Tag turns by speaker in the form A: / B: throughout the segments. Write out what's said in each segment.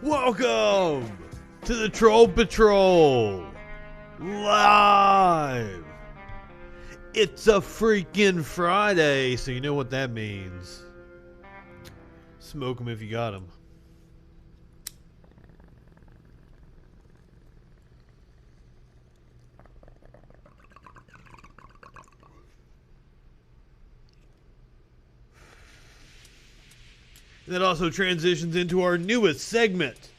A: Welcome to the Troll Patrol live. It's a freaking Friday, so you know what that means. Smoke them if you got them. That also transitions into our newest segment,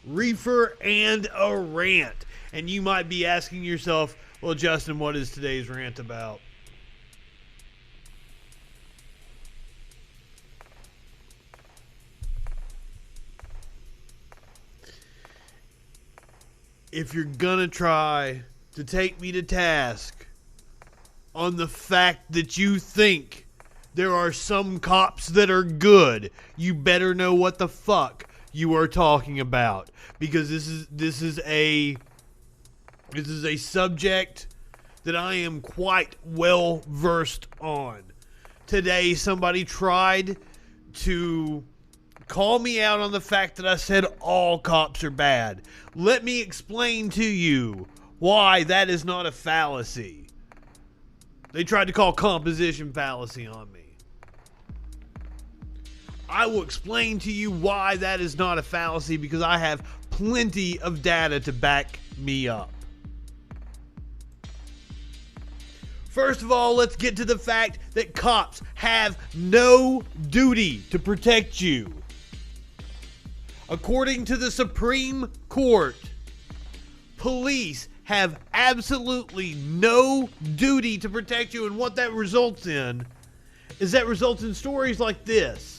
A: Reefer and a Rant. And you might be asking yourself, well, Justin, what is today's rant about? If you're gonna try to take me to task on the fact that you think there are some cops that are good, you better know what the fuck you are talking about, because this is a subject that I am quite well versed on. Today somebody tried to call me out on the fact that I said all cops are bad. Let me explain to you why that is not a fallacy. They tried to call composition fallacy on me. I will explain to you why that is not a fallacy, because I have plenty of data to back me up. First of all, let's get to the fact that cops have no duty to protect you. According to the Supreme Court, police have absolutely no duty to protect you, and what that results in is that results in stories like this,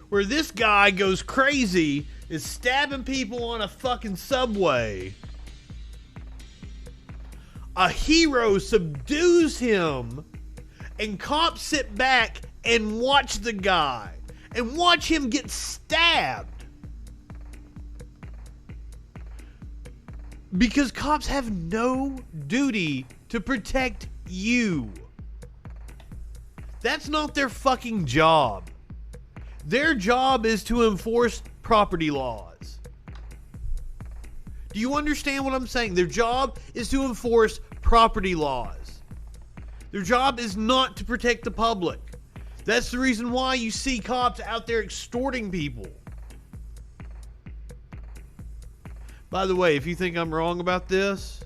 A: where this guy goes crazy, is stabbing people on a fucking subway. A hero subdues him, and cops sit back and watch the guy and watch him get stabbed. Because cops have no duty to protect you. That's not their fucking job. Their job is to enforce property laws. Do you understand what I'm saying? Their job is to enforce property laws. Their job is not to protect the public. That's the reason why you see cops out there extorting people. By the way, if you think I'm wrong about this,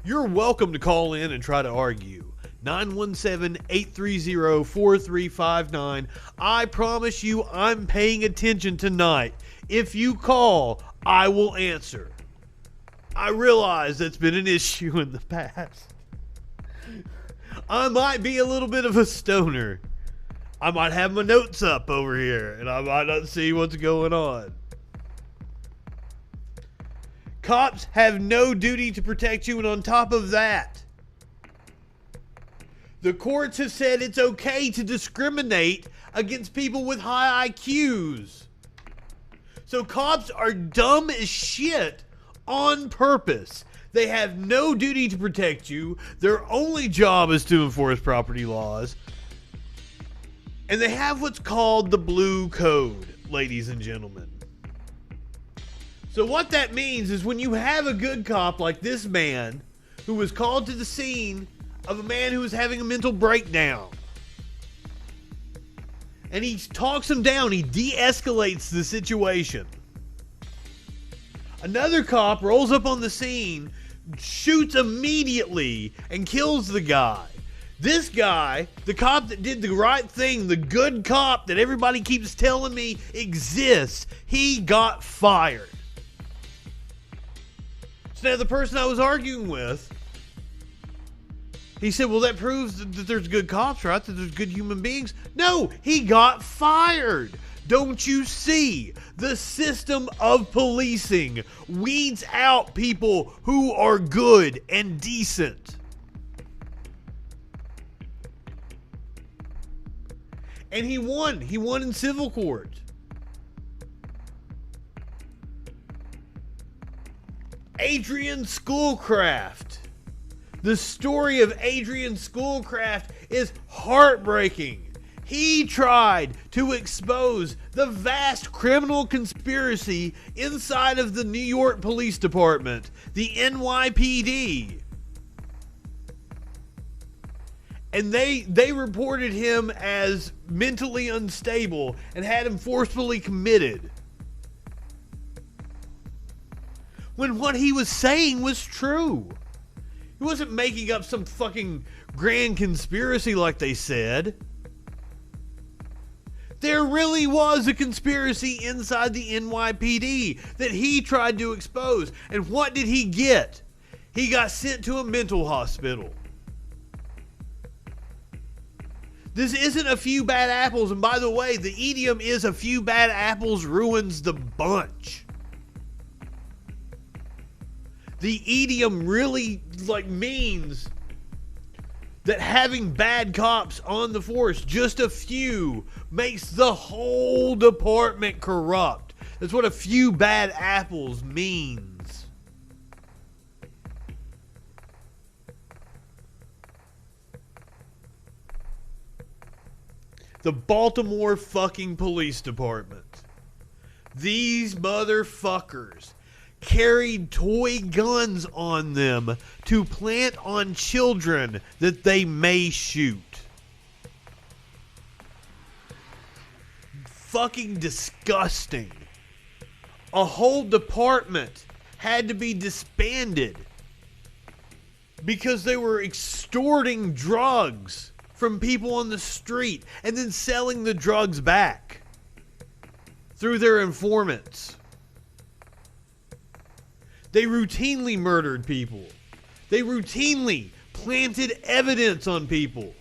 A: you're welcome to call in and try to argue. 917-830-4359. I promise you I'm paying attention tonight. If you call, I will answer. I realize that's been an issue in the past. I might be a little bit of a stoner. I might have my notes up over here, and I might not see what's going on. Cops have no duty to protect you, and on top of that, the courts have said it's okay to discriminate against people with high IQs. So cops are dumb as shit on purpose. They have no duty to protect you. Their only job is to enforce property laws. And they have what's called the Blue Code, ladies and gentlemen. So what that means is when you have a good cop like this man who was called to the scene of a man who was having a mental breakdown, and he talks him down, he de-escalates the situation. Another cop rolls up on the scene, shoots immediately, and kills the guy. This guy, the cop that did the right thing, the good cop that everybody keeps telling me exists, he got fired. So now the person I was arguing with, he said, well, that proves that there's good cops, right? That there's good human beings. No, he got fired. Don't you see? The system of policing weeds out people who are good and decent. And he won. He won in civil court. Adrian Schoolcraft. The story of Adrian Schoolcraft is heartbreaking. He tried to expose the vast criminal conspiracy inside of the New York Police Department, the NYPD. And they reported him as mentally unstable and had him forcefully committed. When what he was saying was true. He wasn't making up some fucking grand conspiracy like they said. There really was a conspiracy inside the NYPD that he tried to expose. And what did he get? He got sent to a mental hospital. This isn't a few bad apples. And by the way, the idiom is a few bad apples ruins the bunch. The idiom really means that having bad cops on the force, just a few, makes the whole department corrupt. That's what a few bad apples means. The Baltimore fucking police department. These motherfuckers carried toy guns on them to plant on children that they may shoot. Fucking disgusting. A whole department had to be disbanded because they were extorting drugs from people on the street and then selling the drugs back through their informants. They routinely murdered people. They routinely planted evidence on people.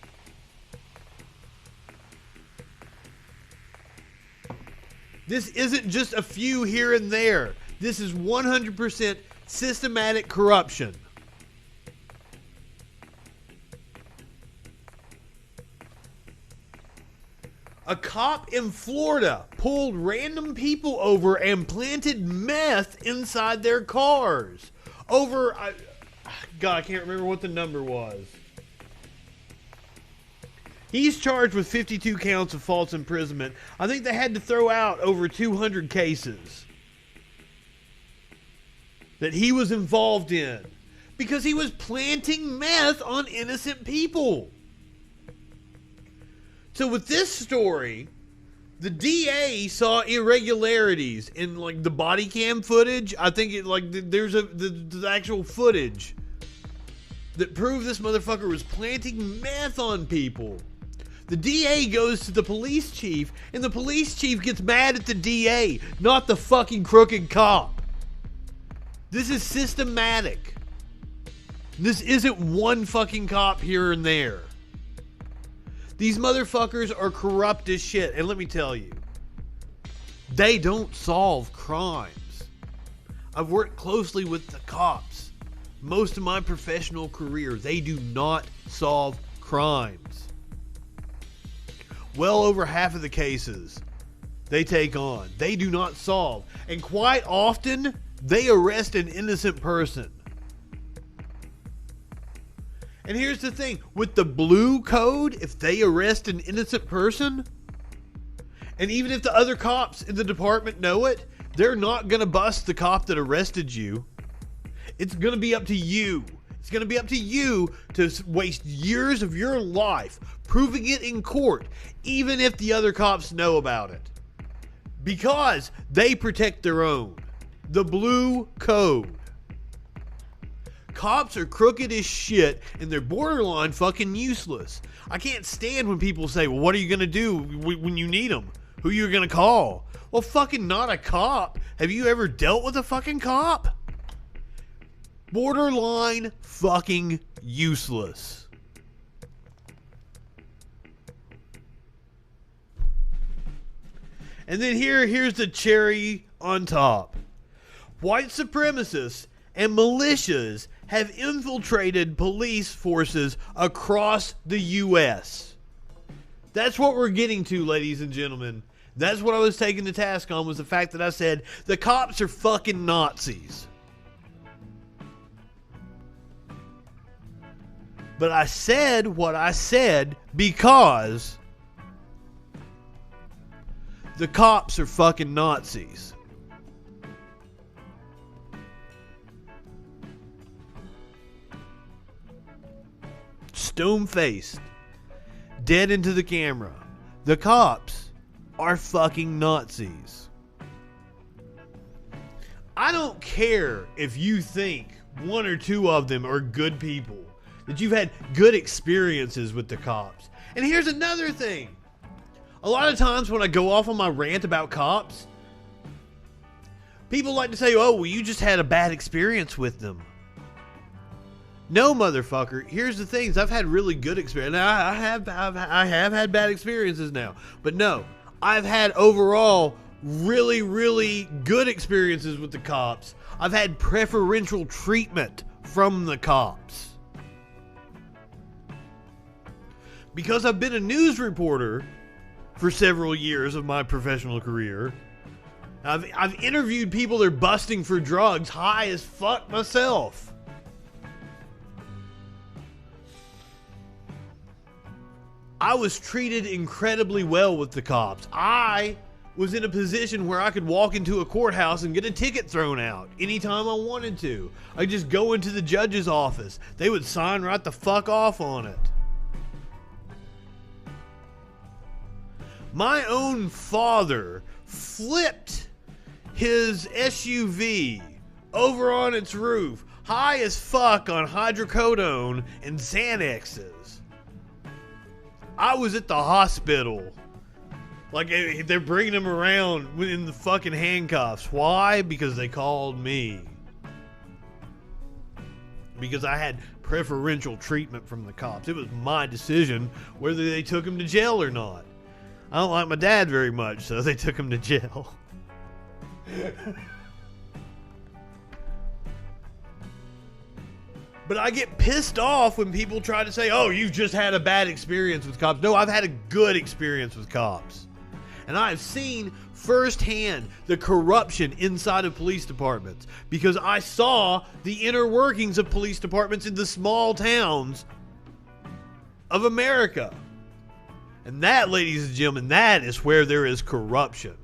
A: This isn't just a few here and there. This is 100% systematic corruption. A cop in Florida pulled random people over and planted meth inside their cars. I can't remember what the number was. He's charged with 52 counts of false imprisonment. I think they had to throw out over 200 cases that he was involved in because he was planting meth on innocent people. So with this story, the DA saw irregularities in the body cam footage. I think there's the actual footage that proved this motherfucker was planting meth on people. The DA goes to the police chief, and the police chief gets mad at the DA, not the fucking crooked cop. This is systematic. This isn't one fucking cop here and there. These motherfuckers are corrupt as shit. And let me tell you, they don't solve crimes. I've worked closely with the cops most of my professional career. They do not solve crimes. Well over half of the cases they take on, they do not solve. And quite often, they arrest an innocent person. And here's the thing, with the blue code, if they arrest an innocent person, and even if the other cops in the department know it, they're not going to bust the cop that arrested you. It's going to be up to you. It's going to be up to you to waste years of your life proving it in court, even if the other cops know about it. Because they protect their own. The blue code. Cops are crooked as shit, and they're borderline fucking useless. I can't stand when people say, well, what are you going to do when you need them? Who are you going to call? Well, fucking not a cop. Have you ever dealt with a fucking cop? Borderline fucking useless. And then here's the cherry on top. White supremacists and militias have infiltrated police forces across the U.S. That's what we're getting to, ladies and gentlemen. That's what I was taking to task on, was the fact that I said the cops are fucking Nazis. But I said what I said because The cops are fucking Nazis. Stone-faced. Dead into the camera. The cops are fucking Nazis. I don't care if you think one or two of them are good people, that you've had good experiences with the cops. And here's another thing. A lot of times when I go off on my rant about cops, people like to say, oh, well, you just had a bad experience with them. No, motherfucker. Here's the things. I've had really good experience. Now, I have had bad experiences now. But no, I've had overall really, really good experiences with the cops. I've had preferential treatment from the cops. Because I've been a news reporter for several years of my professional career, I've interviewed people that are busting for drugs high as fuck myself. I was treated incredibly well with the cops. I was in a position where I could walk into a courthouse and get a ticket thrown out anytime I wanted to. I could just go into the judge's office. They would sign right the fuck off on it. My own father flipped his SUV over on its roof, high as fuck on hydrocodone and Xanaxes. I was at the hospital. Like, they're bringing him around in the fucking handcuffs. Why? Because they called me. Because I had preferential treatment from the cops. It was my decision whether they took him to jail or not. I don't like my dad very much, so they took him to jail. But I get pissed off when people try to say, oh, you've just had a bad experience with cops. No, I've had a good experience with cops. And I've seen firsthand the corruption inside of police departments, because I saw the inner workings of police departments in the small towns of America. And that, ladies and gentlemen, that is where there is corruption.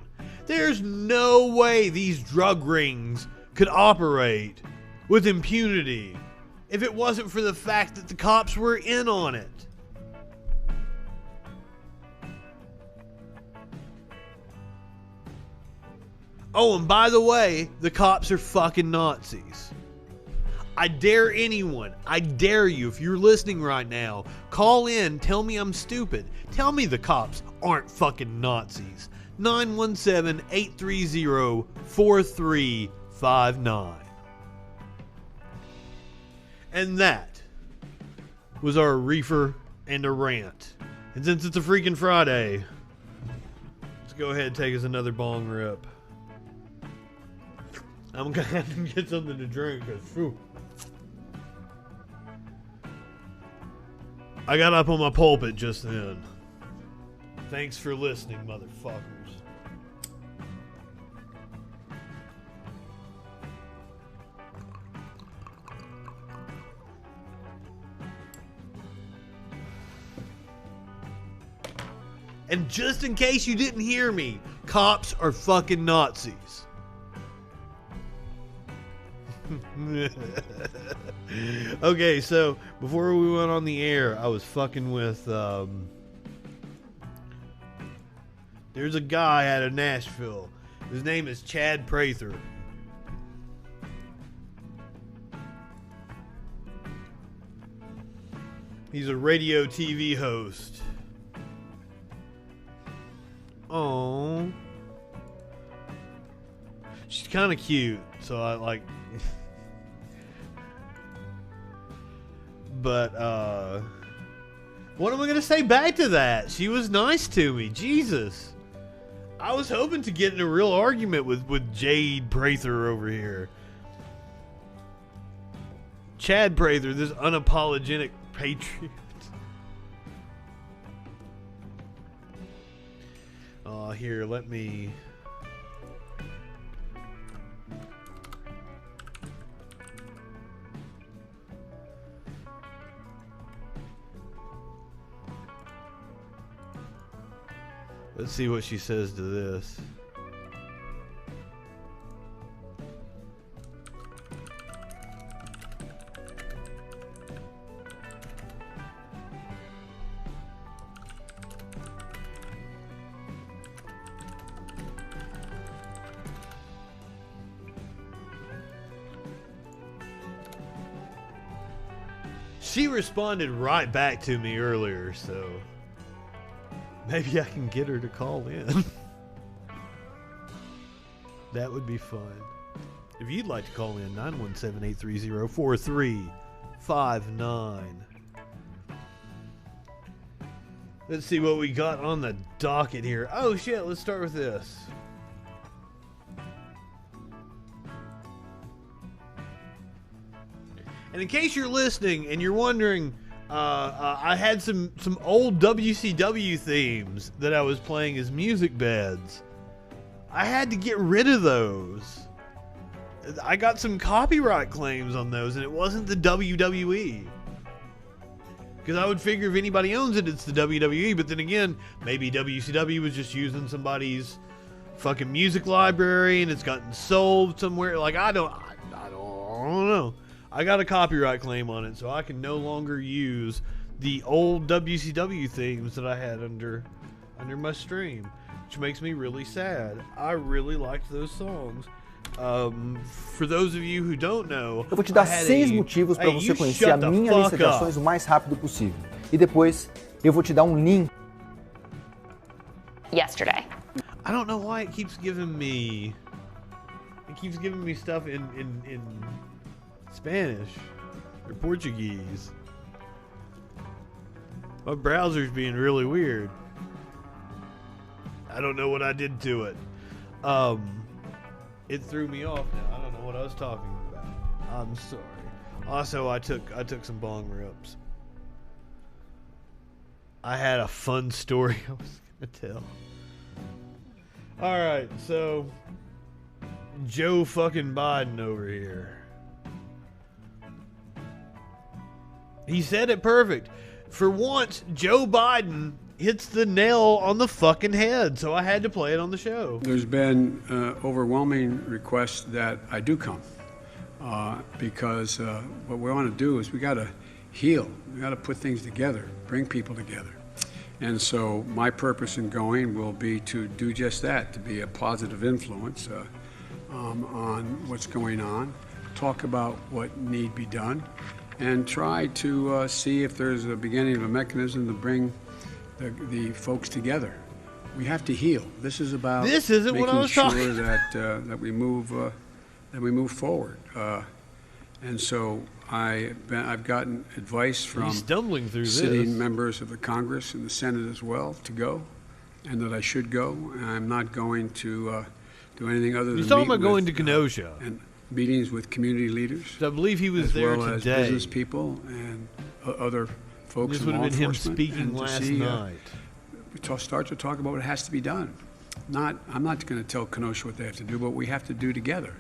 A: There's no way these drug rings could operate with impunity if it wasn't for the fact that the cops were in on it. Oh, and by the way, the cops are fucking Nazis. I dare anyone, I dare you, if you're listening right now, call in, tell me I'm stupid. Tell me the cops aren't fucking Nazis. 917-830-4359. And that was our reefer and a rant. And since it's a freaking Friday, let's go ahead and take us another bong rip. I'm gonna have to get something to drink, because I got up on my pulpit just then. Thanks for listening, motherfuckers. And just in case you didn't hear me, cops are fucking Nazis. Okay, so before we went on the air, I was fucking with there's a guy out of Nashville. His name is Chad Prather. He's a radio TV host. Oh, she's kind of cute, so I like. But what am I gonna say back to that? She was nice to me. Jesus, I was hoping to get in a real argument with Jade Prather over here. Chad Prather, this unapologetic patriot. Here, let me. Let's see what she says to this. She responded right back to me earlier, so maybe I can get her to call in. That would be fun. If you'd like to call in, 917-830-4359. Let's see what we got on the docket here. Oh shit, let's start with this. And in case you're listening and you're wondering, I had some old WCW themes that I was playing as music beds. I had to get rid of those. I got some copyright claims on those, and it wasn't the WWE. Because I would figure if anybody owns it, it's the WWE. But then again, maybe WCW was just using somebody's fucking music library, and it's gotten sold somewhere. Like I don't know. I got a copyright claim on it, so I can no longer use the old WCW themes that I had under my stream, which makes me really sad. I really liked those songs. For those of you who don't know,
B: eu vou te dar 6 motivos para você conhecer a minha lista de ações o mais rápido possível. E depois eu vou te dar link.
C: Yesterday.
A: I don't know why it keeps giving me stuff in Spanish or Portuguese. My browser's being really weird. I don't know what I did to it. It threw me off now. I don't know what I was talking about. I'm sorry. Also, I took some bong rips. I had a fun story I was gonna tell. Alright, so Joe fucking Biden over here. He said it perfect. For once, Joe Biden hits the nail on the fucking head, so I had to play it on the show.
D: There's been overwhelming requests that I do come because what we want to do is we got to heal. We got to put things together, bring people together. And so my purpose in going will be to do just that, to be a positive influence on what's going on, talk about what need be done, and try to see if there's a beginning of a mechanism to bring the folks together. We have to heal. This is about
A: this isn't what I was
D: making
A: talking.
D: sure that we move forward. And so I've gotten advice from
A: stumbling through
D: sitting members of the Congress and the Senate as well to go, and that I should go. And I'm not going to do anything other than
A: He's talking
D: meet
A: about going
D: with,
A: to Kenosha.
D: And meetings with community leaders.
A: So I believe he was
D: as
A: there
D: well
A: today.
D: As business people and other folks
A: This
D: in
A: would
D: law
A: have been him
D: enforcement.
A: speaking
D: And to
A: last
D: see,
A: night.
D: we start to talk about what has to be done. I'm not going to tell Kenosha what they have to do, but we have to do together.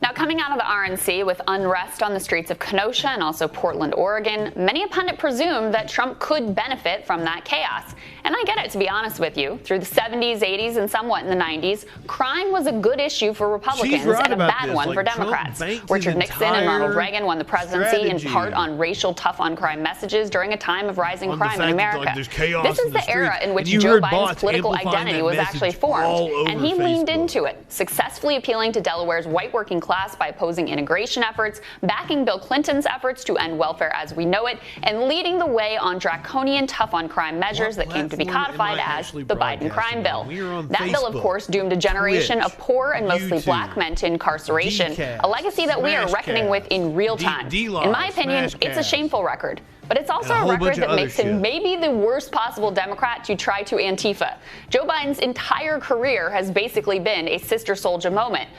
C: Now, coming out of the RNC with unrest on the streets of Kenosha and also Portland, Oregon, many a pundit presumed that Trump could benefit from that chaos. And I get it, to be honest with you. Through the 70s, 80s, and somewhat in the 90s, crime was a good issue for Republicans and a bad one for Democrats. Richard Nixon and Ronald Reagan won the presidency in part on racial tough-on-crime messages during a time of rising crime in America. This is the era in which Joe Biden's political identity was actually formed, and he leaned into it, successfully appealing to Delaware's white working class by opposing integration efforts, backing Bill Clinton's efforts to end welfare as we know it, and leading the way on draconian tough-on-crime measures that came to be codified as the Biden crime bill. That bill, of course, doomed a generation of poor and mostly black men to incarceration, a legacy that we are reckoning with in real time. In my opinion, it's a shameful record. But it's also a record that makes him maybe the worst possible Democrat to try to Antifa. Joe Biden's entire career has basically been a sister soldier moment.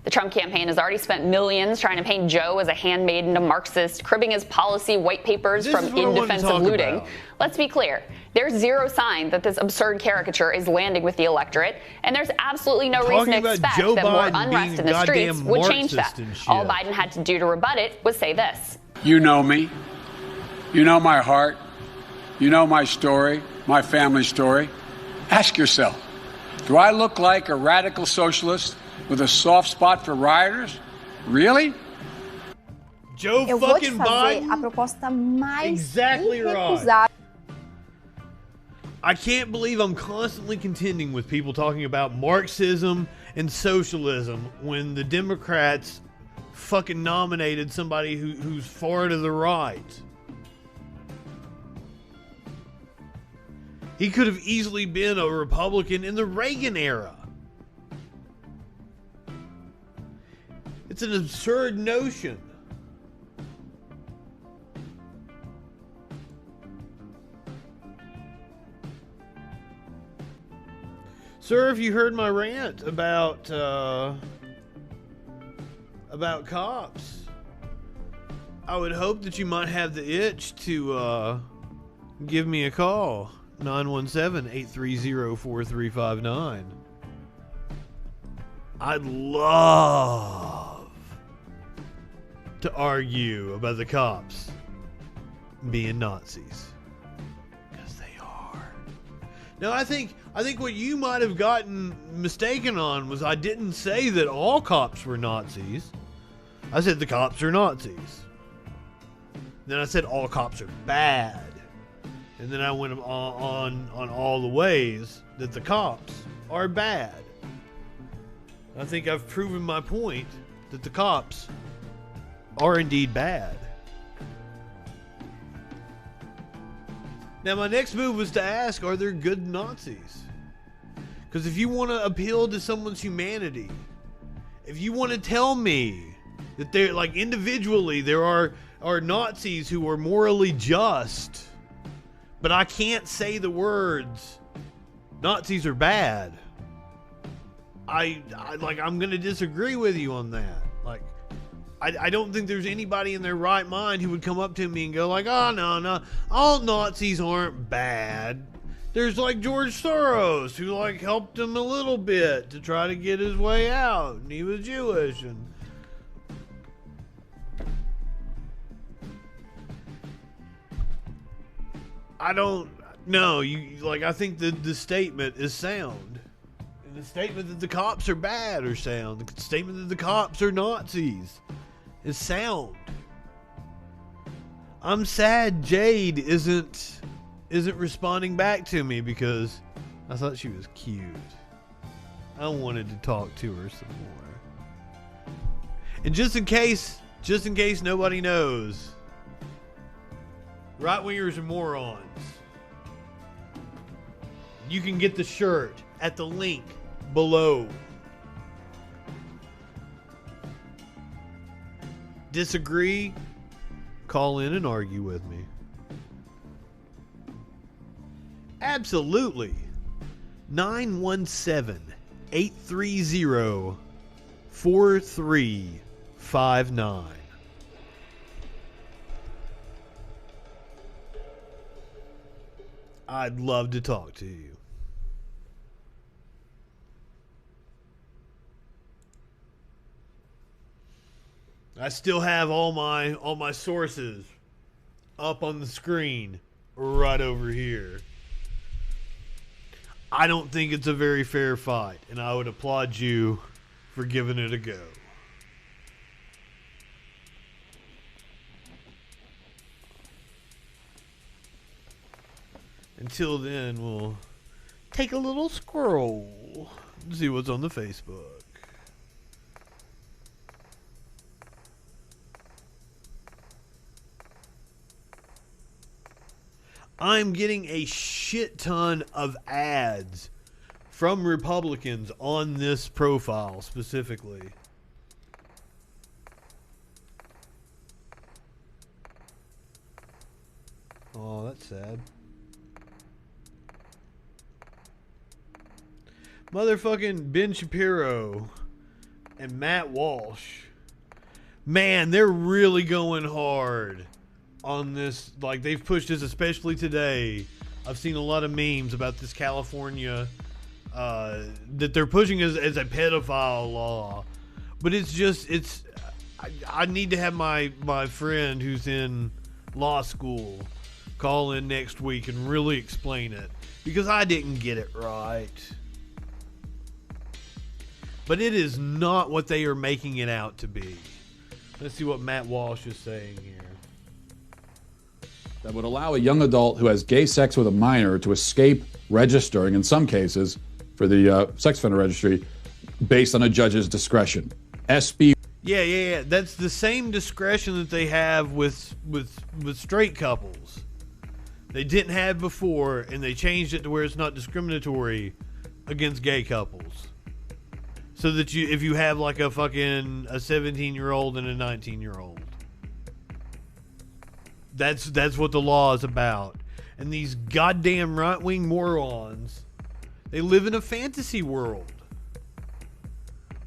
C: The Trump campaign has already spent millions trying to paint Joe as a handmaiden to Marxist, cribbing his policy white papers from in defense of looting. Let's be clear. There's zero sign that this absurd caricature is landing with the electorate, and there's absolutely no reason to expect that more unrest in the streets would change that. All Biden had to do to rebut it was say this.
D: You know me. You know my heart. You know my story, my family story. Ask yourself, do I look like a radical socialist with a soft spot for rioters? Really?
A: Joe
E: Eu vou te
A: fucking
E: fazer
A: Biden?
E: a proposta mais
A: Exactly
E: irrecusável.
A: I can't believe I'm constantly contending with people talking about Marxism and socialism when the Democrats fucking nominated somebody who's far to the right. He could have easily been a Republican in the Reagan era. It's an absurd notion. Sir, if you heard my rant about cops, I would hope that you might have the itch to give me a call. 917-830-4359. I'd love to argue about the cops being Nazis. Because they are. Now, I think what you might have gotten mistaken on was I didn't say that all cops were Nazis. I said the cops are Nazis. Then I said all cops are bad. And then I went on all the ways that the cops are bad. I think I've proven my point that the cops are indeed bad. Now my next move was to ask, are there good Nazis? Because if you want to appeal to someone's humanity, if you want to tell me that they're like individually there are Nazis who are morally just, but I can't say the words Nazis are bad, I'm going to disagree with you on that. Like, I don't think there's anybody in their right mind who would come up to me and go like, oh, no, all Nazis aren't bad. There's like George Soros who like helped him a little bit to try to get his way out, and he was Jewish, and I don't know. I think the statement is sound. And the statement that the cops are bad are sound. The statement that the cops are Nazis is sound. I'm sad Jade isn't responding back to me because I thought she was cute. I wanted to talk to her some more. And just in case nobody knows, right-wingers are morons. You can get the shirt at the link below. Disagree? Call in and argue with me. Absolutely. 917-830-4359. I'd love to talk to you. I still have all my sources up on the screen right over here. I don't think it's a very fair fight, and I would applaud you for giving it a go. Until then, we'll take a little scroll and see what's on the Facebook. I'm getting a shit ton of ads from Republicans on this profile specifically. Oh, that's sad. Motherfucking Ben Shapiro and Matt Walsh. Man, they're really going hard on this. Like, they've pushed this, especially today. I've seen a lot of memes about this California that they're pushing as a pedophile law. But it's just, I need to have my friend who's in law school call in next week and really explain it. because I didn't get it right. But it is not what they are making it out to be. Let's see what Matt Walsh is saying here.
E: That would allow a young adult who has gay sex with a minor to escape registering, in some cases, for the sex offender registry, based on a judge's discretion. SB.
A: Yeah. That's the same discretion that they have with straight couples. They didn't have before, and they changed it to where it's not discriminatory against gay couples. So that if you have like a 17-year-old and a 19-year-old. That's what the law is about. And these goddamn right-wing morons, they live in a fantasy world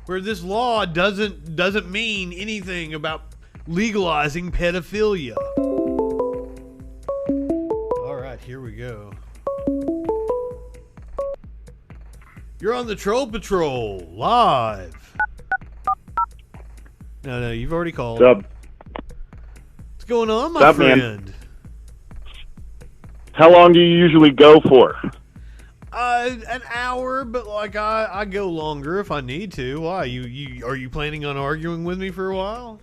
A: where this law doesn't mean anything about legalizing pedophilia. All right, here we go. You're on the Troll Patrol live. No, you've already called.
F: What's up?
A: What's going on, my
F: What's up,
A: friend?
F: Man? How long do you usually go for?
A: An hour, but like I go longer if I need to. Why? You are you planning on arguing with me for a while?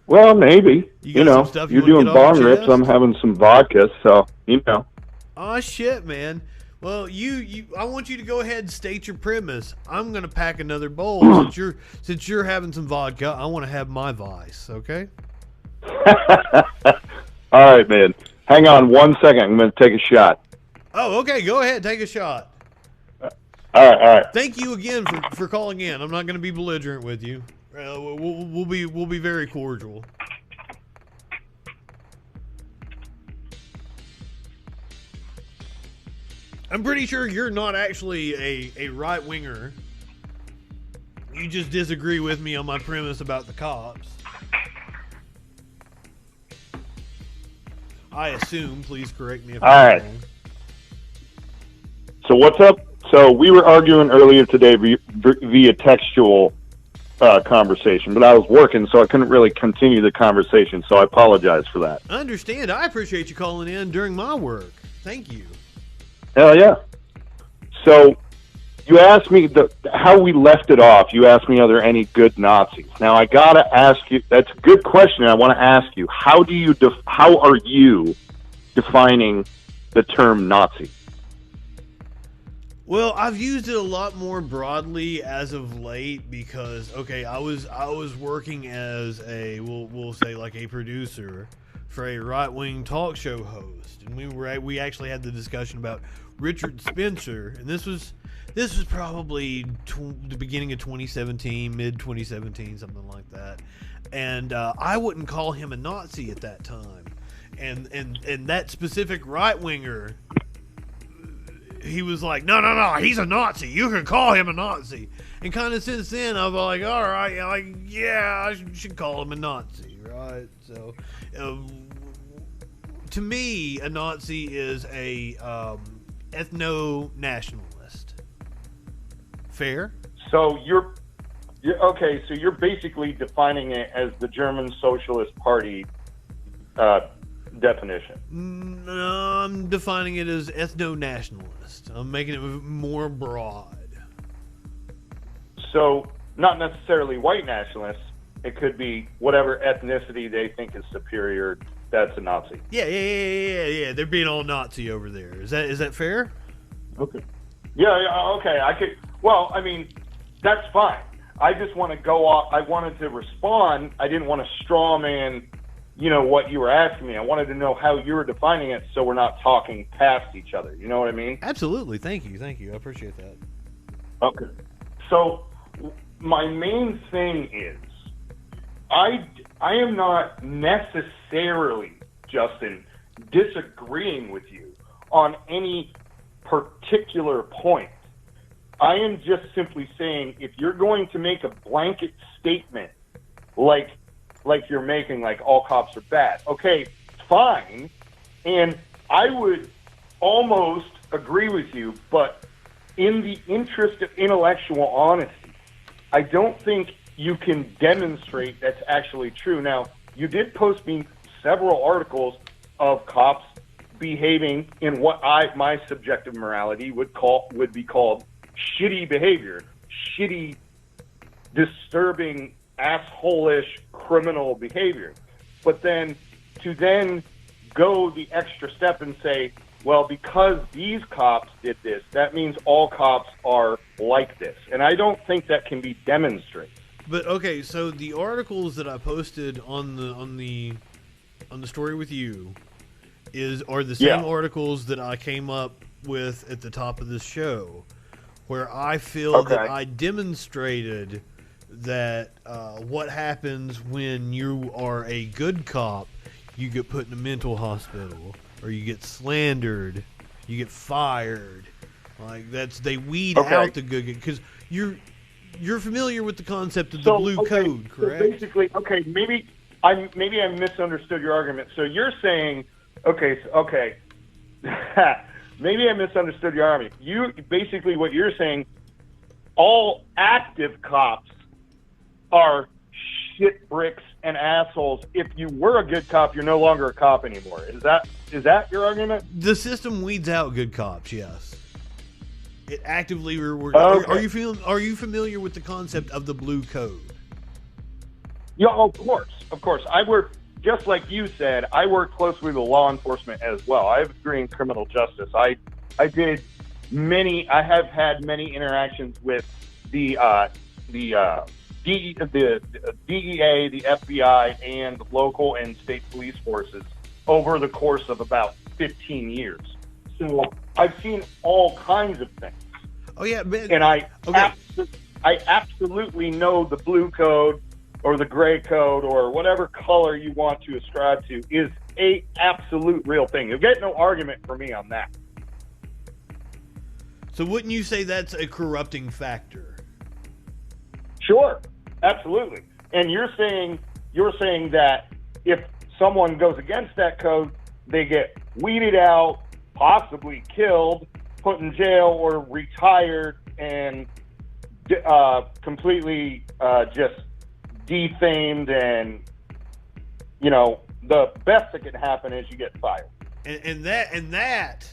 F: Well, maybe.
A: You got some stuff you
F: you're
A: wanna
F: doing
A: get off
F: bong
A: your
F: rips.
A: chest?
F: I'm having some vodka, so
A: Oh shit, man. Well, I want you to go ahead and state your premise. I'm gonna pack another bowl since you're having some vodka. I want to have my vice. Okay.
F: All right, man. Hang on 1 second. I'm going to take a shot.
A: Oh, okay. Go ahead, take a shot.
F: All right.
A: Thank you again for calling in. I'm not going to be belligerent with you. We'll be very cordial. I'm pretty sure you're not actually a right winger. You just disagree with me on my premise about the cops. I assume. Please correct me if
F: All
A: I'm
F: right.
A: wrong.
F: So what's up? So we were arguing earlier today via textual conversation, but I was working, so I couldn't really continue the conversation, so I apologize for that.
A: I understand. I appreciate you calling in during my work. Thank you.
F: Hell yeah. So you asked me how we left it off. You asked me, are there any good Nazis? Now I gotta ask you. That's a good question. I want to ask you. How are you defining the term Nazi?
A: Well, I've used it a lot more broadly as of late because I was working as we'll say like a producer for a right-wing talk show host, and we actually had the discussion about Richard Spencer, and this was probably the beginning of 2017, mid 2017, something like that, and I wouldn't call him a Nazi at that time, and that specific right-winger. He was like, no, he's a Nazi. You can call him a Nazi. And kind of since then, I was like, all right, I should call him a Nazi, right? So, to me, a Nazi is a ethno-nationalist. Fair?
F: So you're okay. So you're basically defining it as the German Socialist Party definition.
A: No, I'm defining it as ethno-nationalist. I'm making it more broad.
F: So not necessarily white nationalists. It could be whatever ethnicity they think is superior. That's a Nazi.
A: Yeah. They're being all Nazi over there. Is that fair?
F: Okay. Yeah. Okay. I could. Well, I mean, that's fine. I just want to go off. I wanted to respond. I didn't want to straw man, what you were asking me. I wanted to know how you were defining it, so we're not talking past each other. You know what I mean?
A: Absolutely. Thank you. I appreciate that.
F: Okay. So my main thing is, I am not necessarily, Justin, disagreeing with you on any particular point. I am just simply saying, if you're going to make a blanket statement like you're making, like all cops are bad, okay, fine. And I would almost agree with you, but in the interest of intellectual honesty, I don't think you can demonstrate that's actually true. Now, you did post me several articles of cops behaving in what my subjective morality would be called shitty behavior, shitty, disturbing, asshole-ish criminal behavior. But then to go the extra step and say, well, because these cops did this, that means all cops are like this. And I don't think that can be demonstrated.
A: But okay, so the articles that I posted on the story with you are the same articles that I came up with at the top of this show, where I feel that I demonstrated that what happens when you are a good cop, you get put in a mental hospital, or you get slandered, you get fired. Like they weed out the good, because you're familiar with the concept of the blue code, correct?
F: So basically, maybe I misunderstood your argument. So you're saying, maybe I misunderstood your argument. You basically, what you're saying, all active cops are shit bricks and assholes. If you were a good cop, you're no longer a cop anymore. Is that your argument?
A: The system weeds out good cops. Yes, it actively rewards. Are you familiar with the concept of the blue code?
F: Yeah, of course. I work, just like you said, I work closely with law enforcement as well. I have a degree in criminal justice. I have had many interactions with the DEA, the FBI, and local and state police forces over the course of about 15 years. So I've seen all kinds of things.
A: Oh yeah, man.
F: And I absolutely know the blue code or the gray code or whatever color you want to ascribe to is a absolute real thing. You'll get no argument from me on that.
A: So wouldn't you say that's a corrupting factor?
F: Sure, absolutely. And you're saying that if someone goes against that code, they get weeded out, possibly killed, put in jail, or retired, and completely just defamed, and the best that can happen is you get fired.
A: And that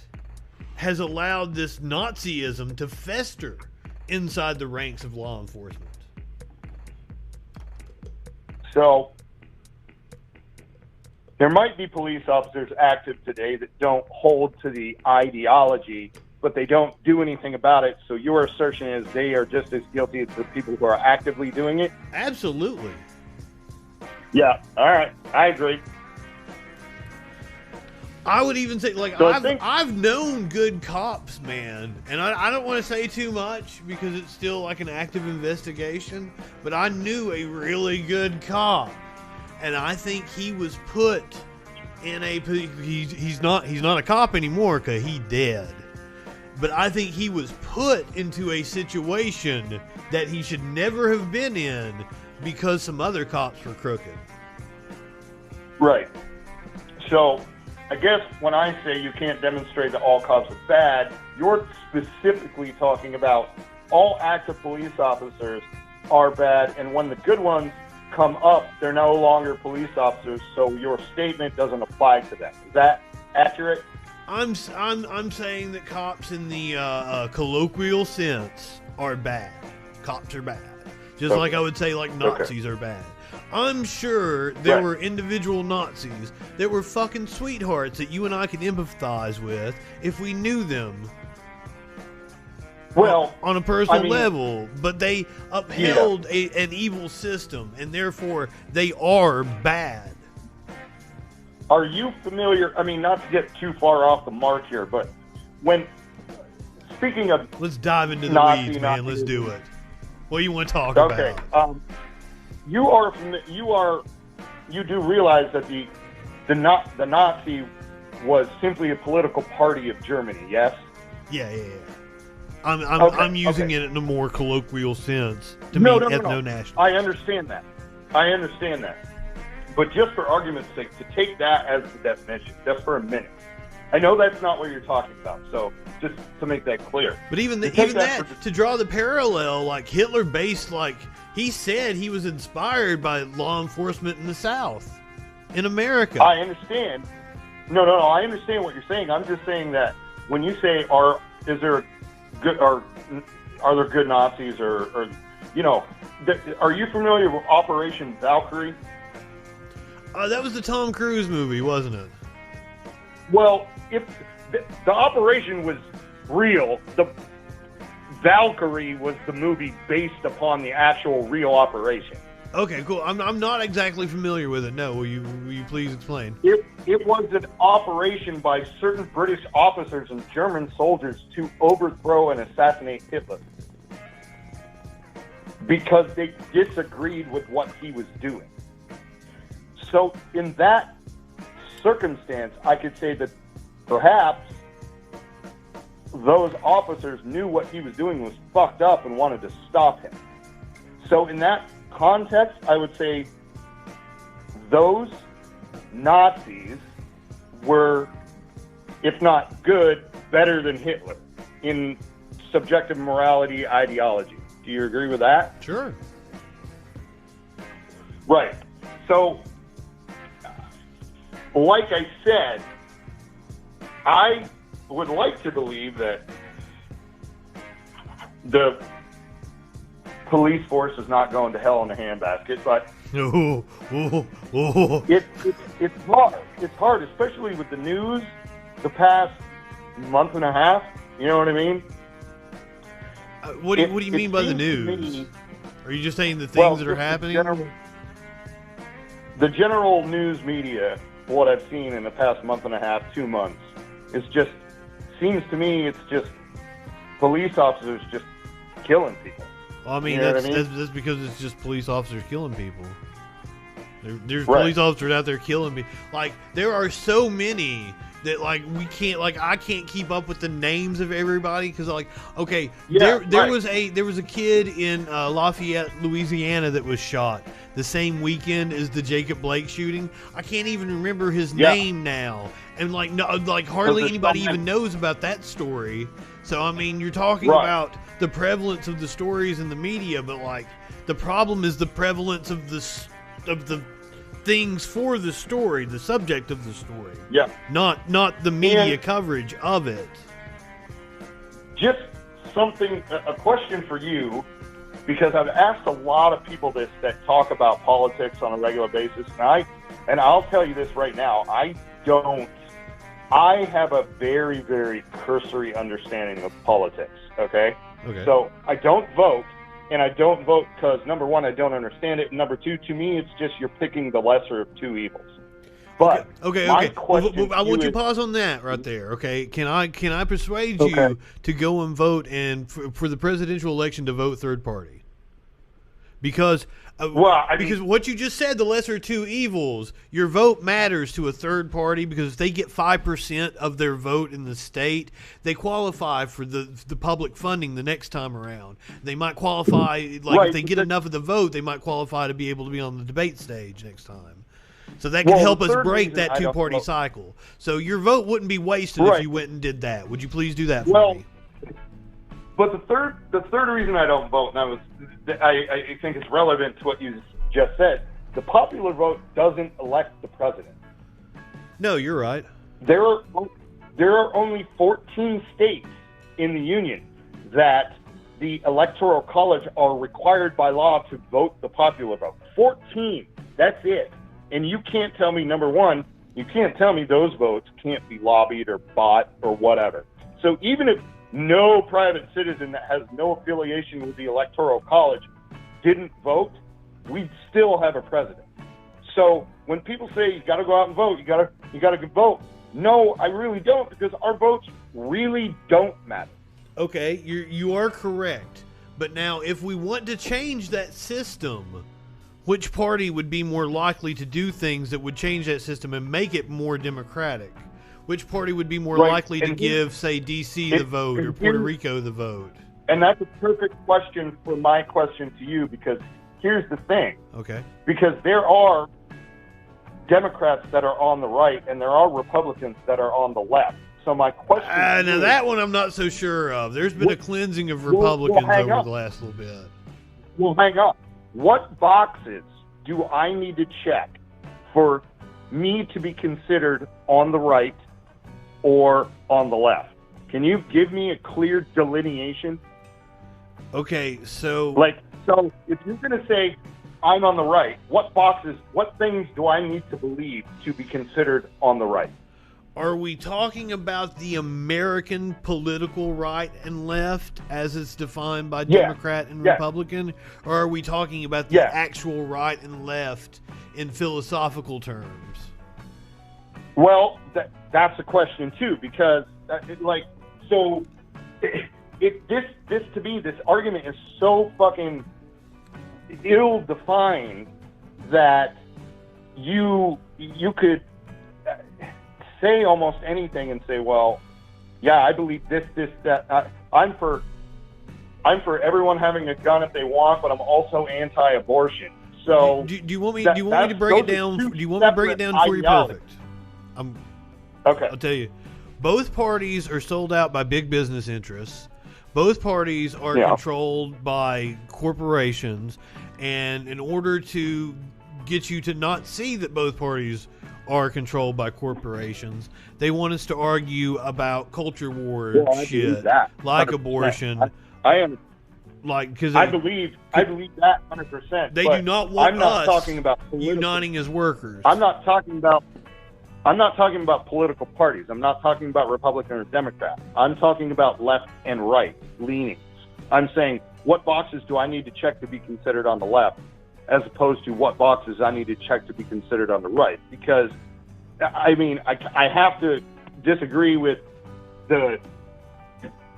A: has allowed this Nazism to fester inside the ranks of law enforcement.
F: So there might be police officers active today that don't hold to the ideology, but they don't do anything about it. So your assertion is they are just as guilty as the people who are actively doing it?
A: Absolutely.
F: Yeah. All right. I agree.
A: I would even say, I've known good cops, man, and I don't want to say too much because it's still like an active investigation, but I knew a really good cop, and I think he was put in a he's not a cop anymore because he dead, but I think he was put into a situation that he should never have been in because some other cops were crooked.
F: Right. So I guess when I say you can't demonstrate that all cops are bad, you're specifically talking about all active police officers are bad, and when the good ones come up, they're no longer police officers, so your statement doesn't apply to them. Is that accurate?
A: I'm saying that cops in the colloquial sense are bad. Cops are bad. Just like I would say like Nazis are bad. I'm sure there were individual Nazis that were fucking sweethearts that you and I could empathize with if we knew them.
F: Well,
A: on a personal level, but they upheld an evil system, and therefore they are bad.
F: Are you familiar? I mean, not to get too far off the mark here, but speaking of,
A: let's dive into the weeds, man. Let's do it. What do you want to talk about?
F: Okay. You do realize that the Nazi was simply a political party of Germany, yes?
A: Yeah. I'm using it in a more colloquial sense to mean ethno-national.
F: I understand that. But just for argument's sake, to take that as the definition, just for a minute. I know that's not what you're talking about, so just to make that clear.
A: But to draw the parallel, like Hitler he said he was inspired by law enforcement in the South, in America.
F: I understand. No, I understand what you're saying. I'm just saying that when you say are there good Nazis or are you familiar with Operation Valkyrie?
A: That was the Tom Cruise movie, wasn't it?
F: Well, if the operation was real, the Valkyrie was the movie based upon the actual real operation.
A: Okay, cool. I'm not exactly familiar with it. No, will you please explain?
F: It was an operation by certain British officers and German soldiers to overthrow and assassinate Hitler because they disagreed with what he was doing. So in that circumstance, I could say that perhaps those officers knew what he was doing was fucked up and wanted to stop him. So in that context, I would say those Nazis were, if not good, better than Hitler in subjective morality ideology. Do you agree with that?
A: Sure.
F: Right. So, like I said, I would like to believe that the police force is not going to hell in a handbasket, but it's hard. It's hard, especially with the news the past month and a half. You know what I mean?
A: What do you mean by the news? Are you just saying the things that are happening?
F: The general news media, what I've seen in the past month and a half, 2 months, is just, seems to me it's just police officers just killing people.
A: Well, I mean,
F: you know
A: that's because it's just police officers killing people. There's
F: right.
A: Police officers out there killing me. Like, there are so many that, like, we can't, like, I can't keep up with the names of everybody because, like, okay, there
F: right.
A: was a kid in Lafayette, Louisiana that was shot the same weekend as the Jacob Blake shooting. I can't even remember his name now, and hardly anybody even knows about that story. So I mean, you're talking about the prevalence of the stories in the media, but like the problem is the prevalence of the things for the story, the subject of the story.
F: Yeah.
A: Not the media coverage of it.
F: Just a question for you, because I've asked a lot of people this that talk about politics on a regular basis, and I'll tell you this right now, I have a very, very cursory understanding of politics, okay? So I don't vote, and I don't vote because, number one, I don't understand it, and number two, to me, it's just you're picking the lesser of two evils. But
A: okay. I want you to pause on that right there. Okay, can I persuade you to go and vote and for the presidential election to vote third party? Because because what you just said, the lesser of two evils, your vote matters to a third party because if they get 5% of their vote in the state, they qualify for the public funding the next time around. They might qualify, if they get enough of the vote, they might qualify to be able to be on the debate stage next time. So that can help us break that two-party cycle. So your vote wouldn't be wasted if you went and did that. Would you please do that for me?
F: But the third reason I don't vote, and I think it's relevant to what you just said, the popular vote doesn't elect the president.
A: No, you're right.
F: There are only 14 states in the union that the Electoral College are required by law to vote the popular vote. 14. That's it. And you can't tell me, number one, you can't tell me those votes can't be lobbied or bought or whatever. So even if no private citizen that has no affiliation with the Electoral College didn't vote, we'd still have a president. So when people say you got to go out and vote, you got to vote. No, I really don't, because our votes really don't matter.
A: Okay, you are correct. But now if we want to change that system, which party would be more likely to do things that would change that system and make it more democratic? Which party would be more likely to give, say, D.C. the vote or Puerto Rico the vote?
F: And that's a perfect question for my question to you, because here's the thing.
A: Okay.
F: Because there are Democrats that are on the right and there are Republicans that are on the left. So my question
A: now that one I'm not so sure of. There's been a cleansing of Republicans over the last little bit.
F: Well, hang on. What boxes do I need to check for me to be considered on the right or on the left? Can you give me a clear delineation?
A: Okay, so
F: So if you're going to say I'm on the right, what things do I need to believe to be considered on the right?
A: are we talking about the American political right and left as it's defined by Democrat and Republican? Or are we talking about the actual right and left in philosophical terms?
F: Well, that's a question too, because this to me, this argument is so fucking ill-defined that you could say almost anything and say, well, yeah, I believe this, that. I'm for everyone having a gun if they want, but I'm also anti-abortion. So
A: do you want me to break it down? Do you want me to break it down for you? Perfect.
F: Okay.
A: I'll tell you. Both parties are sold out by big business interests. Both parties are controlled by corporations, and in order to get you to not see that both parties are controlled by corporations, they want us to argue about culture war shit, like abortion.
F: I am.
A: Because
F: I believe that 100%.
A: They do not want
F: I'm not
A: us
F: talking about
A: uniting as workers.
F: I'm not talking about political parties. I'm not talking about Republican or Democrat. I'm talking about left and right leanings. I'm saying, what boxes do I need to check to be considered on the left, as opposed to what boxes I need to check to be considered on the right? Because, I mean, I have to disagree with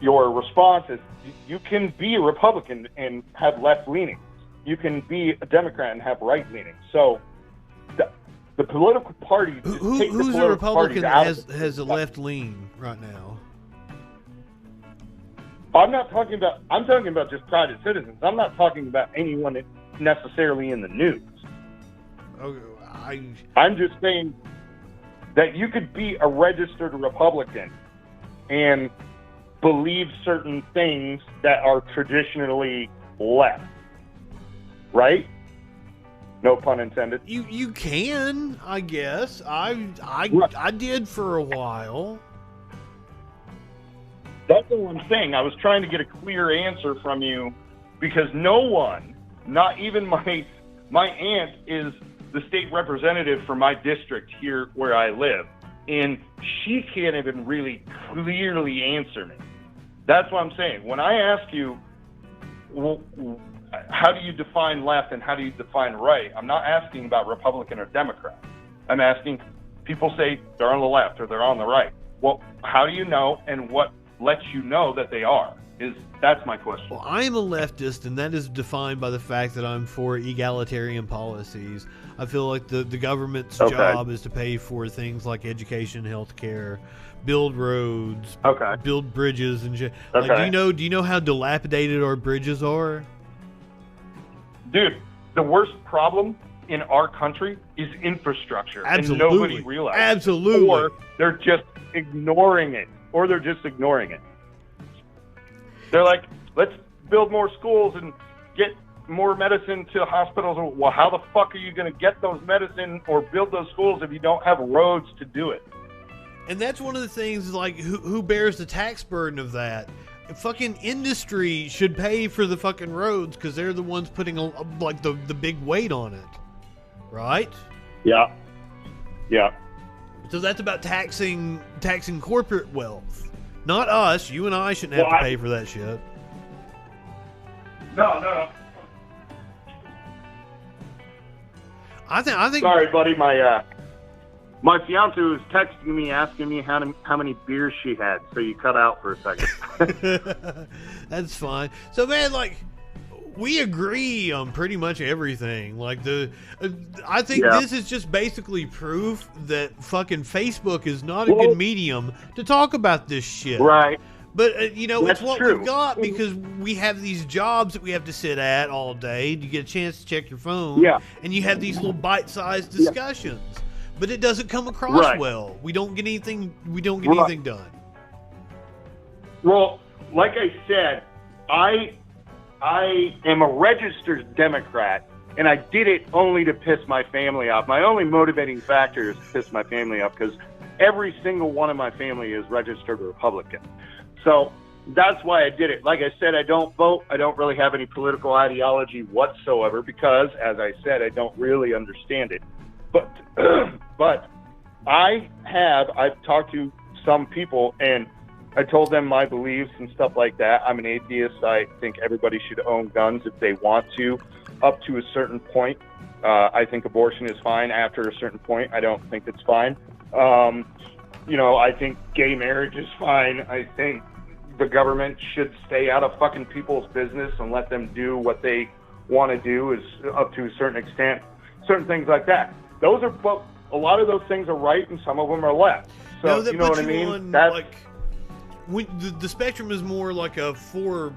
F: your response is you can be a Republican and have left leanings. You can be a Democrat and have right leanings. So the political party...
A: Who's a Republican that has a left lean right now?
F: I'm talking about just private citizens. I'm not talking about anyone necessarily in the news.
A: Okay,
F: I'm just saying that you could be a registered Republican and believe certain things that are traditionally left, right? No pun intended.
A: You can, I guess. I did for a while.
F: That's all I'm saying. I was trying to get a clear answer from you, because no one, not even my aunt, is the state representative for my district here where I live, and she can't even really clearly answer me. That's what I'm saying. When I ask you, well, how do you define left and how do you define right, I'm not asking about Republican or Democrat. I'm asking, people say they're on the left or they're on the right. Well, how do you know, and what lets you know that they are? That's my question.
A: Well, I am a leftist, and that is defined by the fact that I'm for egalitarian policies. I feel like the government's job is to pay for things like education, healthcare, build roads, build bridges, and shit. Like, do you know how dilapidated our bridges are?
F: Dude, the worst problem in our country is infrastructure.
A: Absolutely.
F: And nobody realizes.
A: Absolutely.
F: Or they're just ignoring it. They're like, let's build more schools and get more medicine to hospitals. Well, how the fuck are you going to get those medicine or build those schools if you don't have roads to do it?
A: And that's one of the things, like, who bears the tax burden of that? Fucking industry should pay for the fucking roads, because they're the ones putting the big weight on it, right?
F: Yeah.
A: So that's about taxing corporate wealth, not us. You and I shouldn't have to pay for that shit.
F: No.
A: I think.
F: Sorry, buddy. My fiance was texting me, asking me how many beers she had, so you cut out for a second.
A: That's fine. So, man, like, we agree on pretty much everything. Like, I think this is just basically proof that fucking Facebook is not a good medium to talk about this shit.
F: Right.
A: But, it's what
F: true.
A: we've got, because we have these jobs that we have to sit at all day. You get a chance to check your phone.
F: Yeah.
A: And you have these little bite-sized discussions. Yeah. But it doesn't come across well. We don't get anything done.
F: Well, like I said, I am a registered Democrat and I did it only to piss my family off. My only motivating factor is to piss my family off because every single one of my family is registered Republican. So that's why I did it. Like I said, I don't vote. I don't really have any political ideology whatsoever because, as I said, I don't really understand it. But but I've talked to some people, and I told them my beliefs and stuff like that. I'm an atheist. I think everybody should own guns if they want to, up to a certain point. I think abortion is fine after a certain point. I don't think it's fine. I think gay marriage is fine. I think the government should stay out of fucking people's business and let them do what they want to do is up to a certain extent. Certain things like that. Those are, well, a lot of those things are right and some of them are left. So,
A: that
F: you know
A: puts
F: what I mean?
A: On,
F: That's,
A: like, when the spectrum is more like a fuck,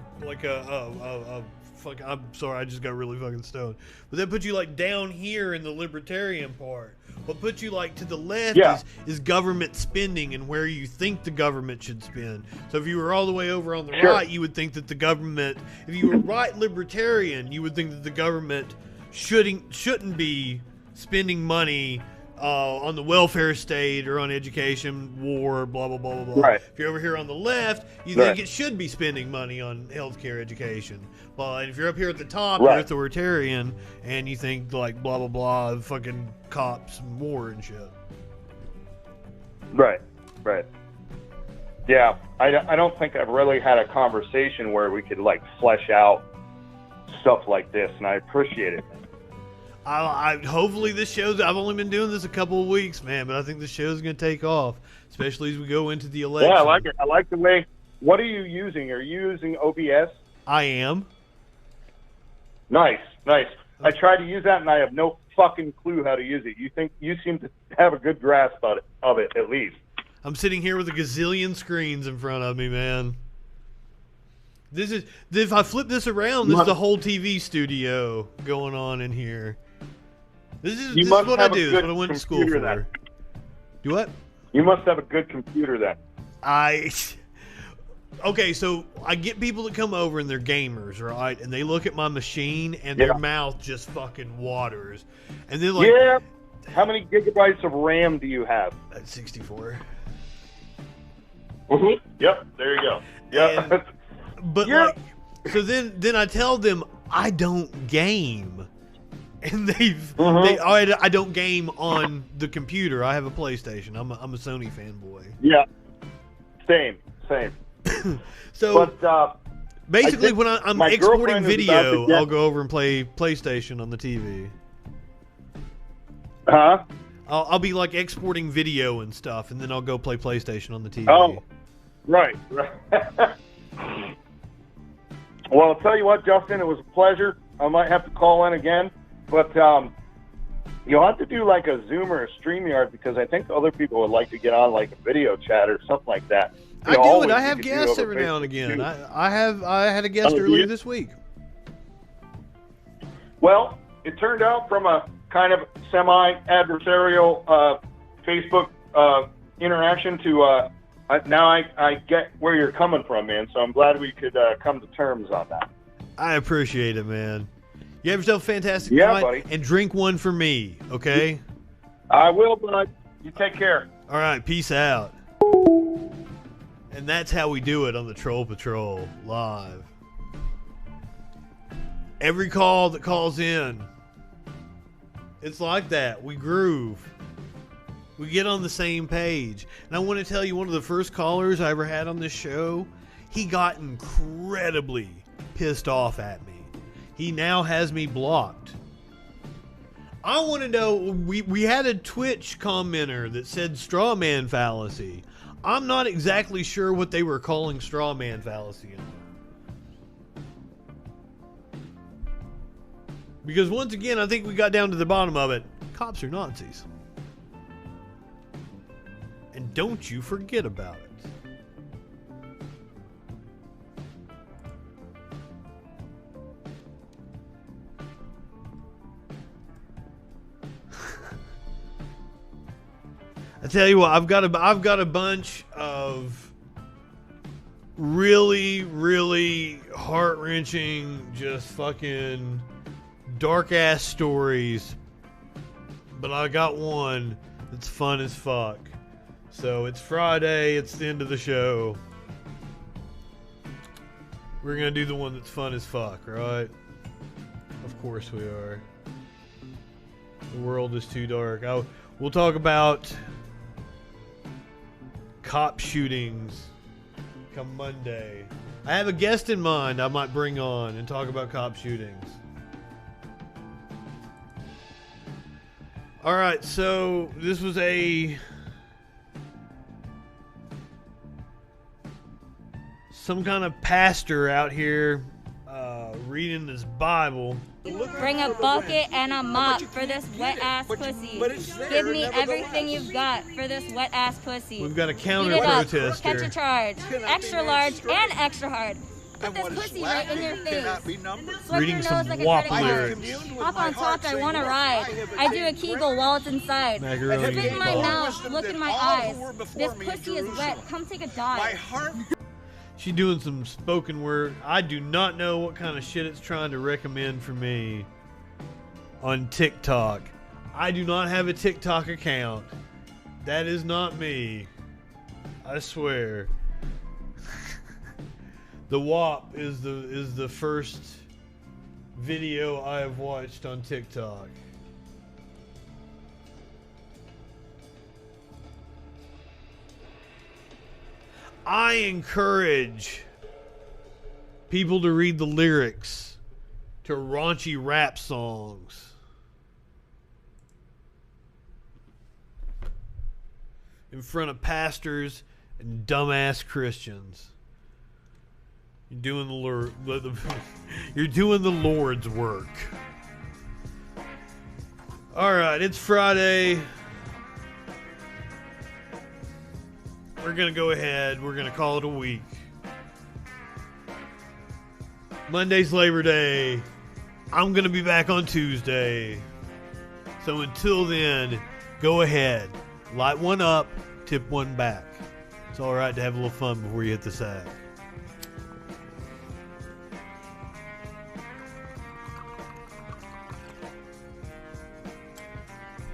A: I'm sorry, I just got really fucking stoned. But that puts you like down here in the libertarian part. What puts you like to the left is government spending and where you think the government should spend. So if you were all the way over on the right, you would think that the government, if you were right libertarian, you would think that the government shouldn't be spending money on the welfare state or on education, war, blah, blah, blah, blah, blah.
F: Right.
A: If you're over here on the left, you think it should be spending money on healthcare, education. Well, and if you're up here at the top, you're authoritarian, and you think, like, blah, blah, blah, fucking cops and war and shit.
F: Right. Yeah, I don't think I've really had a conversation where we could, like, flesh out stuff like this, and I appreciate it.
A: Hopefully this show's, I've only been doing this a couple of weeks, man, but I think the show's going to take off, especially as we go into the election.
F: Yeah, I like it. I like the way, what are you using? Are you using OBS?
A: I am.
F: Nice. I tried to use that and I have no fucking clue how to use it. You seem to have a good grasp of it, at least.
A: I'm sitting here with a gazillion screens in front of me, man. If I flip this around, this is the whole TV studio going on in here. This is what I do. This is what I went to school for. Then. Do what?
F: You must have a good computer then.
A: Okay, so I get people that come over and they're gamers, right? And they look at my machine and their mouth just fucking waters. And they're like...
F: Yeah. How many gigabytes of RAM do you have?
A: 64.
F: Mm-hmm. Yep, there you go. Yep.
A: So then I tell them I don't game. And I don't game on the computer. I have a PlayStation. I'm a Sony fanboy.
F: Yeah. Same.
A: So basically, when I'm exporting video, I'll go over and play PlayStation on the TV.
F: Huh?
A: I'll be like exporting video and stuff, and then I'll go play PlayStation on the TV.
F: Oh, right. Well, I'll tell you what, Justin, it was a pleasure. I might have to call in again, but you'll have to do like a Zoom or a StreamYard because I think other people would like to get on like a video chat or something like that.
A: I do it. I have guests every now and again. I had a guest earlier this week.
F: Well, it turned out from a kind of semi-adversarial Facebook interaction to now I get where you're coming from, man. So I'm glad we could come to terms on that.
A: I appreciate it, man. You have yourself a fantastic night, buddy. And drink one for me, okay?
F: I will, bud. You take care.
A: All right, peace out. And that's how we do it on the Troll Patrol live. Every call that calls in, it's like that. We groove. We get on the same page. And I want to tell you, one of the first callers I ever had on this show, he got incredibly pissed off at me. He now has me blocked. I want to know, we had a Twitch commenter that said straw man fallacy. I'm not exactly sure what they were calling straw man fallacy on. Because once again, I think we got down to the bottom of it. Cops are Nazis. And don't you forget about it. I tell you what, I've got a bunch of really, really heart-wrenching, just fucking dark ass stories, but I got one that's fun as fuck. So it's Friday, it's the end of the show. We're gonna do the one that's fun as fuck, right? Of course we are. The world is too dark. We'll talk about cop shootings come Monday. I have a guest in mind I might bring on and talk about cop shootings. Alright, so this was some kind of pastor out here reading this Bible.
G: Bring a bucket and a mop for this wet ass pussy. Give me everything you've got for this wet ass pussy.
A: We've got a counter
G: Beat it up.
A: protester.
G: Catch a charge. Extra large and extra hard. Put this pussy right in your face. Swipe
A: Reading
G: your
A: some
G: nose like a
A: WAP
G: credit
A: lyrics.
G: card. Hop on top, I want to ride. I do a Kegel while it's inside.
A: Macaroni
G: Spit in my
A: meatball.
G: mouth, look in my eyes. This pussy is wet, come take a dive.
A: She's doing some spoken word. I do not know what kind of shit it's trying to recommend for me on TikTok. I do not have a TikTok account. That is not me. I swear. The WAP is the first video I have watched on TikTok. I encourage people to read the lyrics to raunchy rap songs. In front of pastors and dumbass Christians. You're doing you're doing the Lord's work. All right, it's Friday. We're going to go ahead. We're going to call it a week. Monday's Labor Day. I'm going to be back on Tuesday. So until then, go ahead. Light one up, tip one back. It's all right to have a little fun before you hit the sack.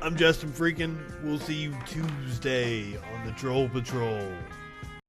A: I'm Justin Freakin. We'll see you Tuesday on the Troll Patrol.